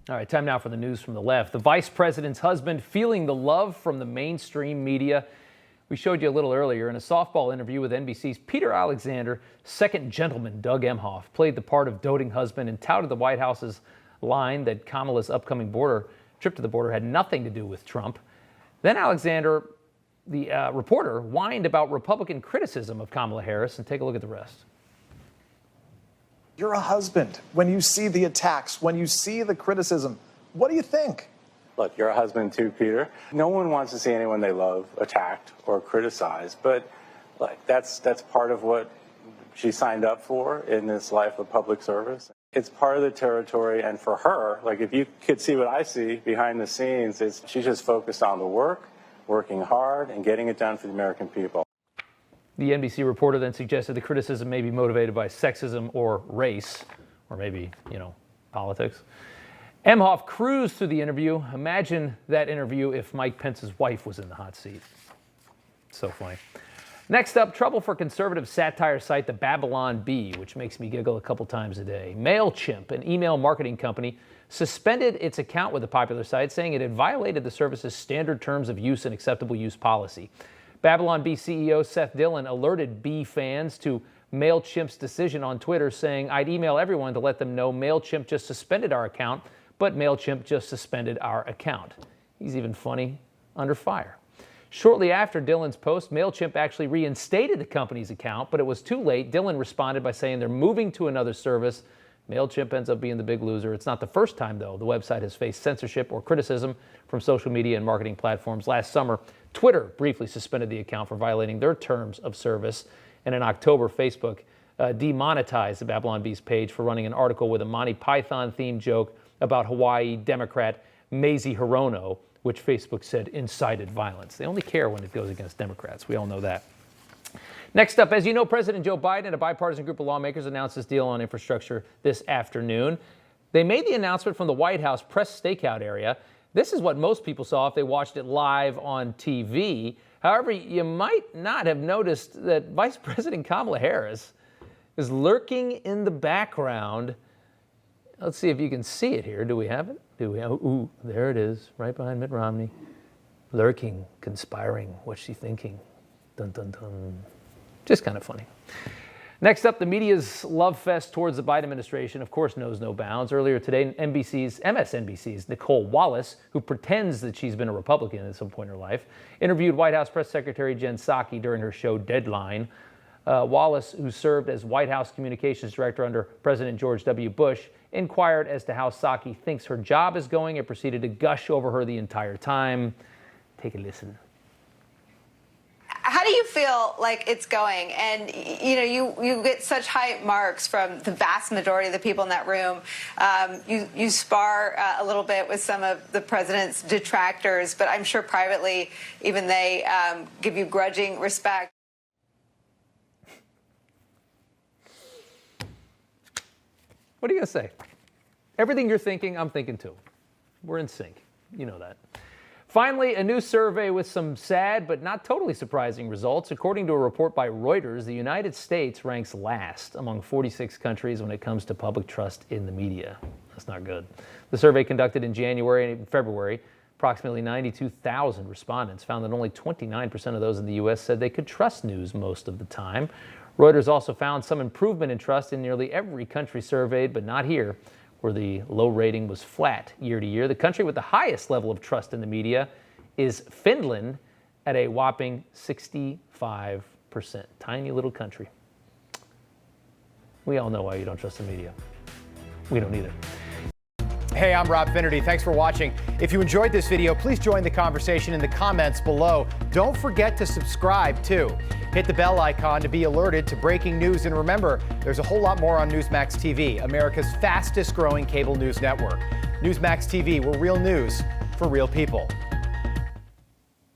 All right, time now for the news from the left. The vice president's husband feeling the love from the mainstream media. We showed you a little earlier in a softball interview with NBC's Peter Alexander. Second gentleman Doug Emhoff played the part of doting husband and touted the White House's line that Kamala's upcoming trip to the border had nothing to do with Trump. Then Alexander, the reporter, whined about Republican criticism of Kamala Harris, and take a look at the rest. You're a husband. When you see the attacks, when you see the criticism, what do you think? Look, you're a husband too, Peter. No one wants to see anyone they love attacked or criticized, but like that's part of what she signed up for in this life of public service. It's part of the territory, and for her, like if you could see what I see behind the scenes, she's just focused on the work, working hard, and getting it done for the American people. The NBC reporter then suggested the criticism may be motivated by sexism or race, or maybe, politics. Emhoff cruised through the interview. Imagine that interview if Mike Pence's wife was in the hot seat. So funny. Next up, trouble for conservative satire site The Babylon Bee, which makes me giggle a couple times a day. MailChimp, an email marketing company, suspended its account with the popular site, saying it had violated the service's standard terms of use and acceptable use policy. Babylon Bee CEO Seth Dillon alerted Bee fans to MailChimp's decision on Twitter, saying, "I'd email everyone to let them know MailChimp just suspended our account, but MailChimp just suspended our account." He's even funny under fire. Shortly after Dillon's post, MailChimp actually reinstated the company's account, but it was too late. Dillon responded by saying they're moving to another service. MailChimp ends up being the big loser. It's not the first time, though, the website has faced censorship or criticism from social media and marketing platforms. Last summer, Twitter briefly suspended the account for violating their terms of service. And in October, Facebook demonetized the Babylon Bee's page for running an article with a Monty Python-themed joke about Hawaii Democrat Mazie Hirono, which Facebook said incited violence. They only care when it goes against Democrats. We all know that. Next up, as you know, President Joe Biden and a bipartisan group of lawmakers announced this deal on infrastructure this afternoon. They made the announcement from the White House press stakeout area. This is what most people saw if they watched it live on TV. However, you might not have noticed that Vice President Kamala Harris is lurking in the background. Let's see if you can see it here. Do we have it? Ooh, there it is, right behind Mitt Romney. Lurking, conspiring. What's she thinking? Dun, dun, dun. Just kind of funny. Next up, the media's love fest towards the Biden administration, of course, knows no bounds. Earlier today, MSNBC's Nicole Wallace, who pretends that she's been a Republican at some point in her life, interviewed White House Press Secretary Jen Psaki during her show Deadline. Wallace, who served as White House Communications Director under President George W. Bush, inquired as to how Psaki thinks her job is going and proceeded to gush over her the entire time. Take a listen. How do you feel like it's going? And, you get such high marks from the vast majority of the people in that room. You spar a little bit with some of the president's detractors, but I'm sure privately even they give you grudging respect. What are you going to say? Everything you're thinking, I'm thinking too. We're in sync. You know that. Finally, a new survey with some sad but not totally surprising results. According to a report by Reuters, the United States ranks last among 46 countries when it comes to public trust in the media. That's not good. The survey conducted in January and February, approximately 92,000 respondents found that only 29% of those in the U.S. said they could trust news most of the time. Reuters also found some improvement in trust in nearly every country surveyed, but not here, where the low rating was flat year to year. The country with the highest level of trust in the media is Finland at a whopping 65%. Tiny little country. We all know why you don't trust the media. We don't either. Hey, I'm Rob Finnerty. Thanks for watching. If you enjoyed this video, please join the conversation in the comments below. Don't forget to subscribe, too. Hit the bell icon to be alerted to breaking news. And remember, there's a whole lot more on Newsmax TV, America's fastest growing cable news network. Newsmax TV, we're real news for real people.